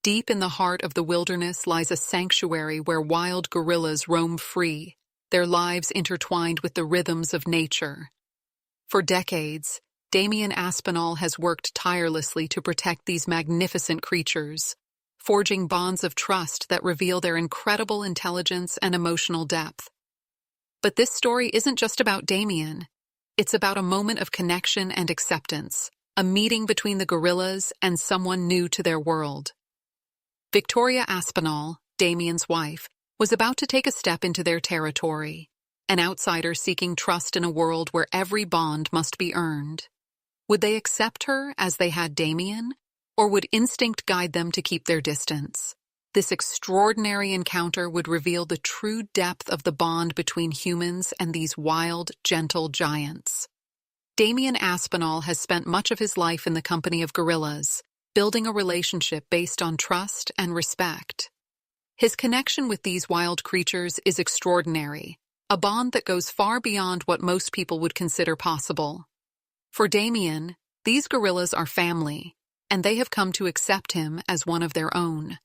Deep in the heart of the wilderness lies a sanctuary where wild gorillas roam free, their lives intertwined with the rhythms of nature. For decades, Damian Aspinall has worked tirelessly to protect these magnificent creatures, forging bonds of trust that reveal their incredible intelligence and emotional depth. But this story isn't just about Damian. It's about a moment of connection and acceptance, a meeting between the gorillas and someone new to their world. Victoria Aspinall, Damian's wife, was about to take a step into their territory, an outsider seeking trust in a world where every bond must be earned. Would they accept her as they had Damian, or would instinct guide them to keep their distance? This extraordinary encounter would reveal the true depth of the bond between humans and these wild, gentle giants. Damian Aspinall has spent much of his life in the company of gorillas, building a relationship based on trust and respect. His connection with these wild creatures is extraordinary, a bond that goes far beyond what most people would consider possible. For Damian, these gorillas are family, and they have come to accept him as one of their own.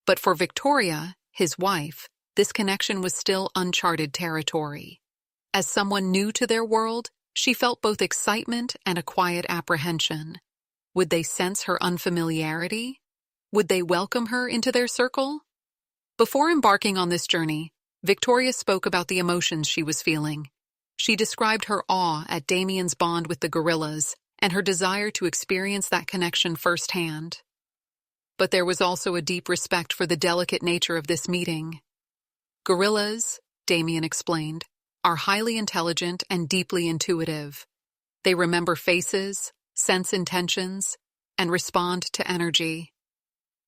But for Victoria, his wife, this connection was still uncharted territory. As someone new to their world, she felt both excitement and a quiet apprehension. Would they sense her unfamiliarity? Would they welcome her into their circle? Before embarking on this journey, Victoria spoke about the emotions she was feeling. She described her awe at Damian's bond with the gorillas and her desire to experience that connection firsthand. But there was also a deep respect for the delicate nature of this meeting. Gorillas, Damian explained, are highly intelligent and deeply intuitive. They remember faces, sense intentions, and respond to energy.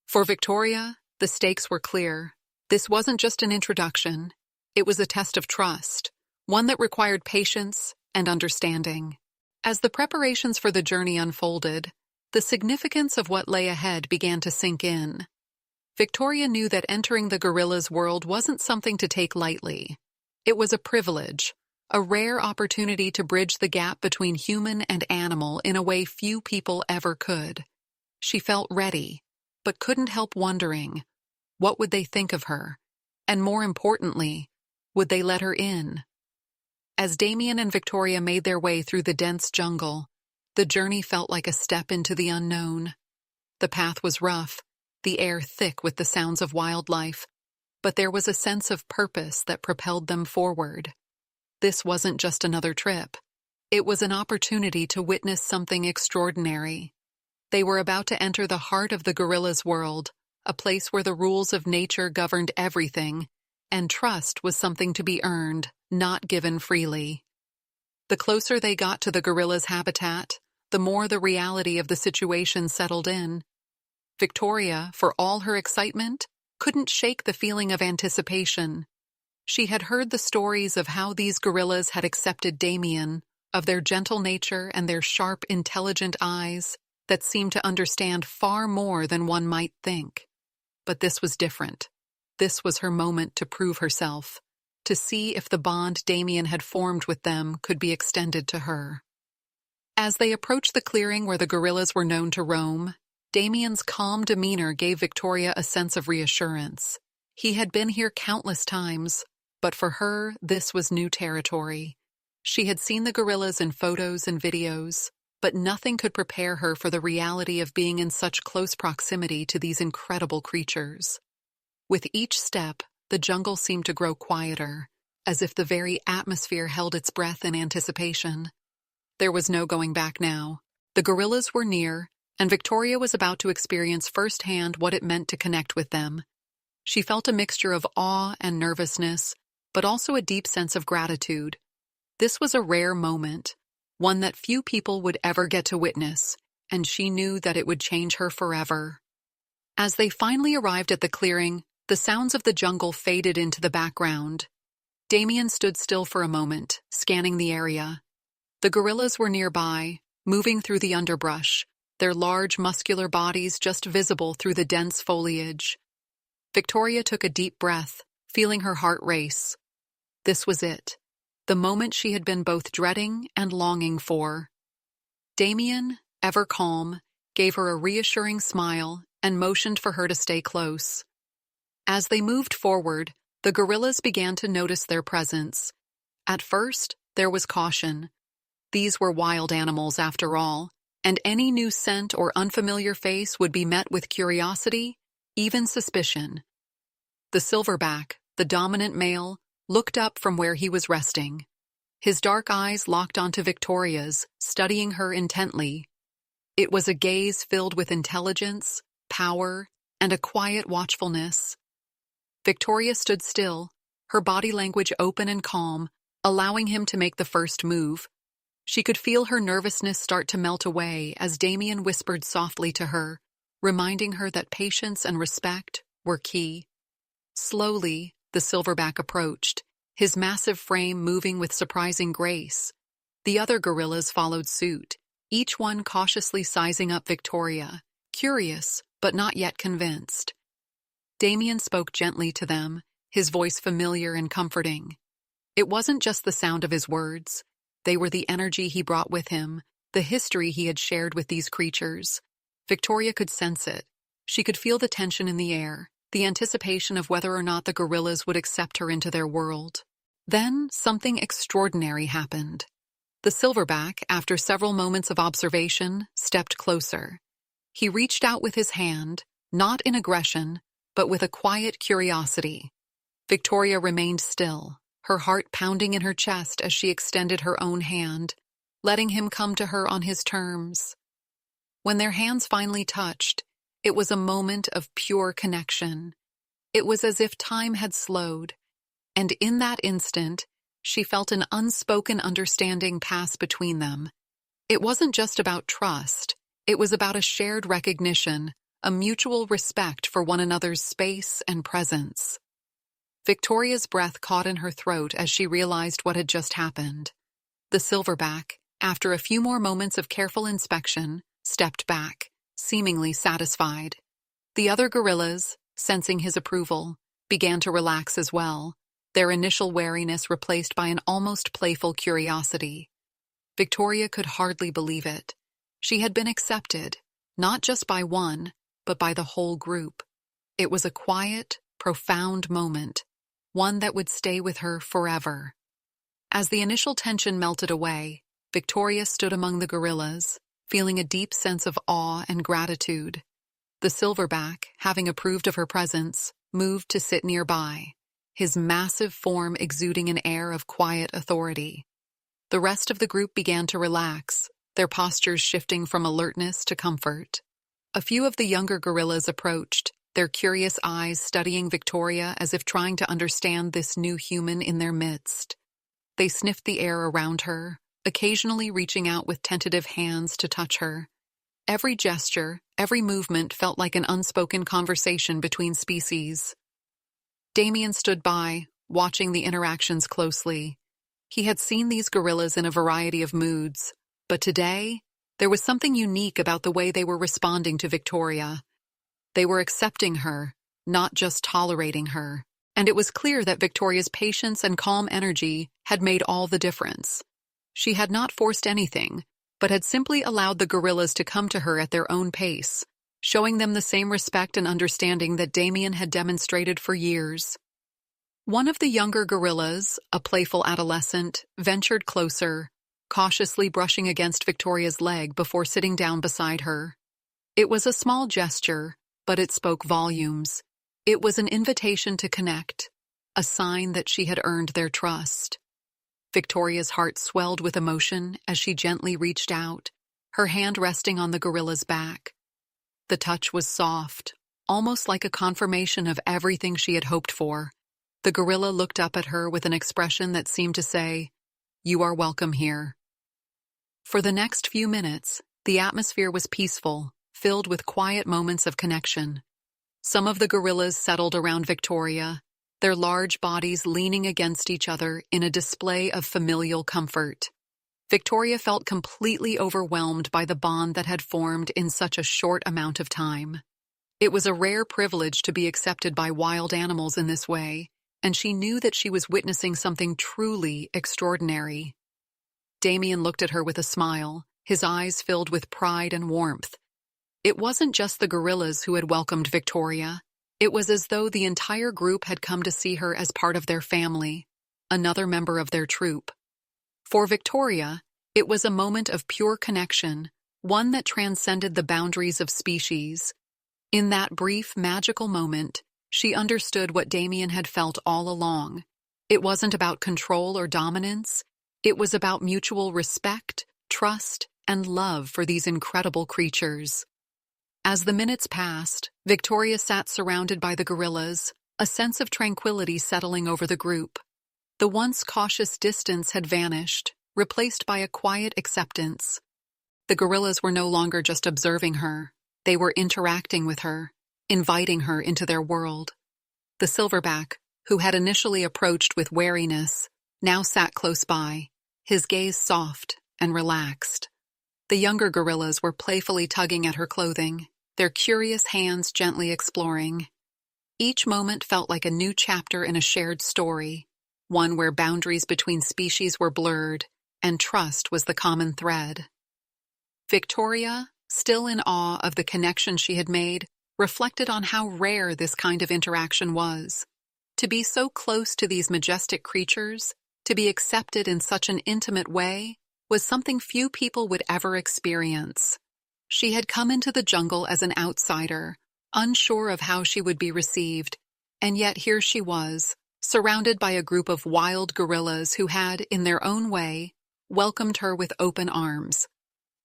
For Victoria, the stakes were clear. This wasn't just an introduction. It was a test of trust, one that required patience and understanding. As the preparations for the journey unfolded, the significance of what lay ahead began to sink in. Victoria knew that entering the gorilla's world wasn't something to take lightly. It was a privilege, a rare opportunity to bridge the gap between human and animal in a way few people ever could. She felt ready, but couldn't help wondering, what would they think of her? And more importantly, would they let her in? As Damian and Victoria made their way through the dense jungle, the journey felt like a step into the unknown. The path was rough, the air thick with the sounds of wildlife, but there was a sense of purpose that propelled them forward. This wasn't just another trip. It was an opportunity to witness something extraordinary. They were about to enter the heart of the gorilla's world, a place where the rules of nature governed everything, and trust was something to be earned, not given freely. The closer they got to the gorilla's habitat, the more the reality of the situation settled in. Victoria, for all her excitement, couldn't shake the feeling of anticipation. She had heard the stories of how these gorillas had accepted Damian, of their gentle nature and their sharp, intelligent eyes that seemed to understand far more than one might think. But this was different. This was her moment to prove herself, to see if the bond Damian had formed with them could be extended to her. As they approached the clearing where the gorillas were known to roam, Damian's calm demeanor gave Victoria a sense of reassurance. He had been here countless times, but for her, this was new territory. She had seen the gorillas in photos and videos, but nothing could prepare her for the reality of being in such close proximity to these incredible creatures. With each step, the jungle seemed to grow quieter, as if the very atmosphere held its breath in anticipation. There was no going back now. The gorillas were near, and Victoria was about to experience firsthand what it meant to connect with them. She felt a mixture of awe and nervousness, but also a deep sense of gratitude. This was a rare moment, one that few people would ever get to witness, and she knew that it would change her forever. As they finally arrived at the clearing, the sounds of the jungle faded into the background. Damian stood still for a moment, scanning the area. The gorillas were nearby, moving through the underbrush, their large, muscular bodies just visible through the dense foliage. Victoria took a deep breath, feeling her heart race. This was it, the moment she had been both dreading and longing for. Damian, ever calm, gave her a reassuring smile and motioned for her to stay close. As they moved forward, the gorillas began to notice their presence. At first, there was caution. These were wild animals after all, and any new scent or unfamiliar face would be met with curiosity, even suspicion. The silverback, the dominant male, looked up from where he was resting. His dark eyes locked onto Victoria's, studying her intently. It was a gaze filled with intelligence, power, and a quiet watchfulness. Victoria stood still, her body language open and calm, allowing him to make the first move. She could feel her nervousness start to melt away as Damian whispered softly to her, reminding her that patience and respect were key. Slowly, the silverback approached, his massive frame moving with surprising grace. The other gorillas followed suit, each one cautiously sizing up Victoria, curious but not yet convinced. Damian spoke gently to them, his voice familiar and comforting. It wasn't just the sound of his words. They were the energy he brought with him, the history he had shared with these creatures. Victoria could sense it. She could feel the tension in the air, the anticipation of whether or not the gorillas would accept her into their world. Then something extraordinary happened. The silverback, after several moments of observation, stepped closer. He reached out with his hand, not in aggression, but with a quiet curiosity. Victoria remained still, her heart pounding in her chest as she extended her own hand, letting him come to her on his terms. When their hands finally touched, it was a moment of pure connection. It was as if time had slowed, and in that instant, she felt an unspoken understanding pass between them. It wasn't just about trust, it was about a shared recognition, a mutual respect for one another's space and presence. Victoria's breath caught in her throat as she realized what had just happened. The silverback, after a few more moments of careful inspection, stepped back, seemingly satisfied. The other gorillas, sensing his approval, began to relax as well, their initial wariness replaced by an almost playful curiosity. Victoria could hardly believe it. She had been accepted, not just by one, but by the whole group. It was a quiet, profound moment, one that would stay with her forever. As the initial tension melted away, Victoria stood among the gorillas, feeling a deep sense of awe and gratitude. The silverback, having approved of her presence, moved to sit nearby, his massive form exuding an air of quiet authority. The rest of the group began to relax, their postures shifting from alertness to comfort. A few of the younger gorillas approached, their curious eyes studying Victoria as if trying to understand this new human in their midst. They sniffed the air around her, occasionally reaching out with tentative hands to touch her. Every gesture, every movement felt like an unspoken conversation between species. Damian stood by, watching the interactions closely. He had seen these gorillas in a variety of moods, but today, there was something unique about the way they were responding to Victoria. They were accepting her, not just tolerating her, and it was clear that Victoria's patience and calm energy had made all the difference. She had not forced anything, but had simply allowed the gorillas to come to her at their own pace, showing them the same respect and understanding that Damian had demonstrated for years. One of the younger gorillas, a playful adolescent, ventured closer, cautiously brushing against Victoria's leg before sitting down beside her. It was a small gesture, but it spoke volumes. It was an invitation to connect, a sign that she had earned their trust. Victoria's heart swelled with emotion as she gently reached out, her hand resting on the gorilla's back. The touch was soft, almost like a confirmation of everything she had hoped for. The gorilla looked up at her with an expression that seemed to say, "You are welcome here." For the next few minutes, the atmosphere was peaceful, filled with quiet moments of connection. Some of the gorillas settled around Victoria, their large bodies leaning against each other in a display of familial comfort. Victoria felt completely overwhelmed by the bond that had formed in such a short amount of time. It was a rare privilege to be accepted by wild animals in this way, and she knew that she was witnessing something truly extraordinary. Damian looked at her with a smile, his eyes filled with pride and warmth. It wasn't just the gorillas who had welcomed Victoria. It was as though the entire group had come to see her as part of their family, another member of their troop. For Victoria, it was a moment of pure connection, one that transcended the boundaries of species. In that brief, magical moment, she understood what Damian had felt all along. It wasn't about control or dominance. It was about mutual respect, trust, and love for these incredible creatures. As the minutes passed, Victoria sat surrounded by the gorillas, a sense of tranquility settling over the group. The once cautious distance had vanished, replaced by a quiet acceptance. The gorillas were no longer just observing her. They were interacting with her, inviting her into their world. The silverback, who had initially approached with wariness, now sat close by, his gaze soft and relaxed. The younger gorillas were playfully tugging at her clothing, their curious hands gently exploring. Each moment felt like a new chapter in a shared story, one where boundaries between species were blurred and trust was the common thread. Victoria, still in awe of the connection she had made, reflected on how rare this kind of interaction was. To be so close to these majestic creatures, to be accepted in such an intimate way, was something few people would ever experience. She had come into the jungle as an outsider, unsure of how she would be received, and yet here she was, surrounded by a group of wild gorillas who had, in their own way, welcomed her with open arms.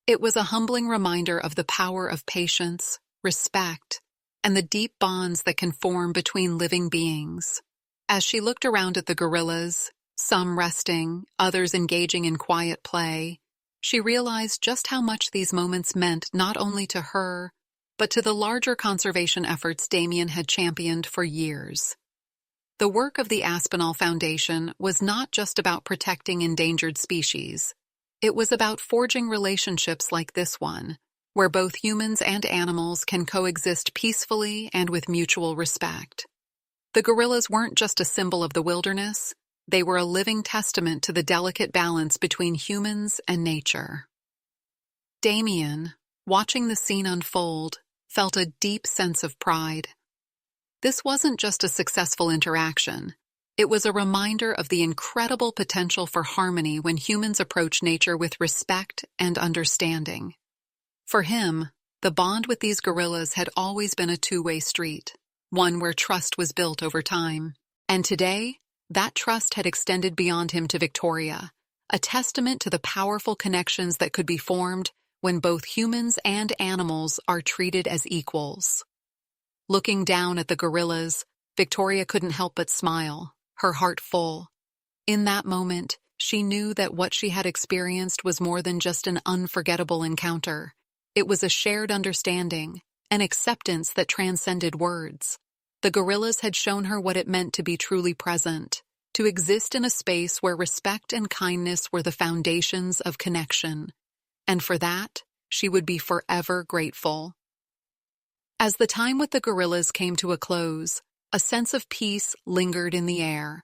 It was a humbling reminder of the power of patience, respect, and the deep bonds that can form between living beings. As she looked around at the gorillas, some resting, others engaging in quiet play, she realized just how much these moments meant not only to her, but to the larger conservation efforts Damian had championed for years. The work of the Aspinall Foundation was not just about protecting endangered species. It was about forging relationships like this one, where both humans and animals can coexist peacefully and with mutual respect. The gorillas weren't just a symbol of the wilderness, they were a living testament to the delicate balance between humans and nature. Damian, watching the scene unfold, felt a deep sense of pride. This wasn't just a successful interaction. It was a reminder of the incredible potential for harmony when humans approach nature with respect and understanding. For him, the bond with these gorillas had always been a two-way street, one where trust was built over time. And today, that trust had extended beyond him to Victoria, a testament to the powerful connections that could be formed when both humans and animals are treated as equals. Looking down at the gorillas, Victoria couldn't help but smile, her heart full. In that moment, she knew that what she had experienced was more than just an unforgettable encounter. It was a shared understanding, an acceptance that transcended words. The gorillas had shown her what it meant to be truly present, to exist in a space where respect and kindness were the foundations of connection. And for that, she would be forever grateful. As the time with the gorillas came to a close, a sense of peace lingered in the air.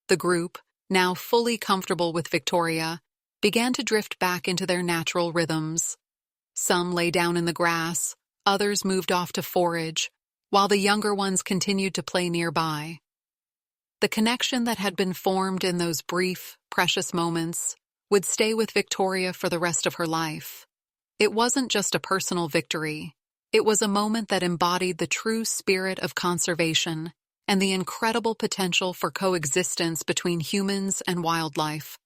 The group, now fully comfortable with Victoria, began to drift back into their natural rhythms. Some lay down in the grass, others moved off to forage, while the younger ones continued to play nearby. The connection that had been formed in those brief, precious moments would stay with Victoria for the rest of her life. It wasn't just a personal victory. It was a moment that embodied the true spirit of conservation and the incredible potential for coexistence between humans and wildlife.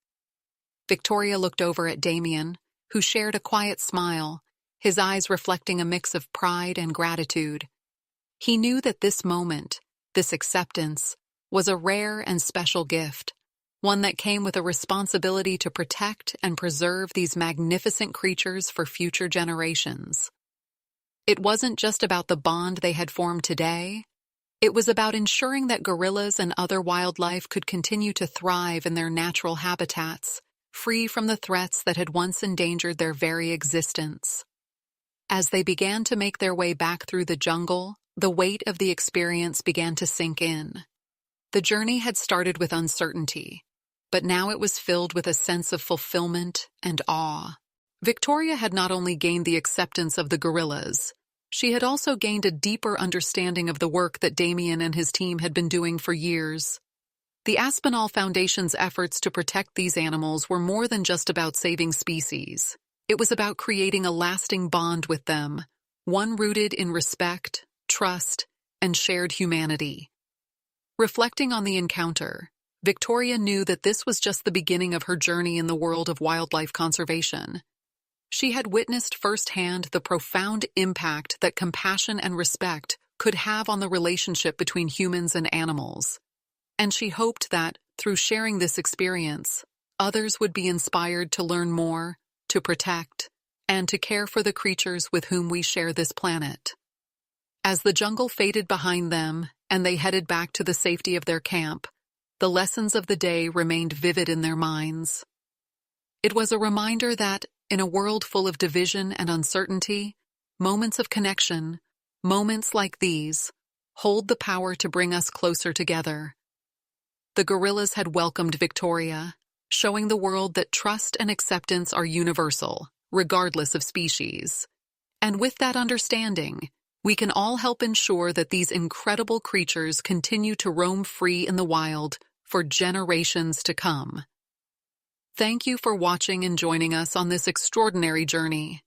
Victoria looked over at Damian, who shared a quiet smile, his eyes reflecting a mix of pride and gratitude. He knew that this moment, this acceptance, was a rare and special gift, one that came with a responsibility to protect and preserve these magnificent creatures for future generations. It wasn't just about the bond they had formed today. It was about ensuring that gorillas and other wildlife could continue to thrive in their natural habitats, free from the threats that had once endangered their very existence. As they began to make their way back through the jungle, the weight of the experience began to sink in. The journey had started with uncertainty, but now it was filled with a sense of fulfillment and awe. Victoria had not only gained the acceptance of the gorillas, she had also gained a deeper understanding of the work that Damian and his team had been doing for years. The Aspinall Foundation's efforts to protect these animals were more than just about saving species. It was about creating a lasting bond with them, one rooted in respect, trust, and shared humanity. Reflecting on the encounter, Victoria knew that this was just the beginning of her journey in the world of wildlife conservation. She had witnessed firsthand the profound impact that compassion and respect could have on the relationship between humans and animals. And she hoped that, through sharing this experience, others would be inspired to learn more, to protect, and to care for the creatures with whom we share this planet. As the jungle faded behind them and they headed back to the safety of their camp, the lessons of the day remained vivid in their minds. It was a reminder that, in a world full of division and uncertainty, moments of connection, moments like these, hold the power to bring us closer together. The gorillas had welcomed Victoria, showing the world that trust and acceptance are universal, regardless of species. And with that understanding, we can all help ensure that these incredible creatures continue to roam free in the wild for generations to come. Thank you for watching and joining us on this extraordinary journey.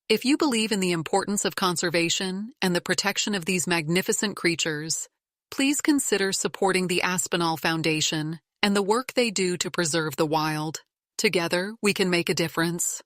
If you believe in the importance of conservation and the protection of these magnificent creatures, please consider supporting the Aspinall Foundation and the work they do to preserve the wild. Together, we can make a difference.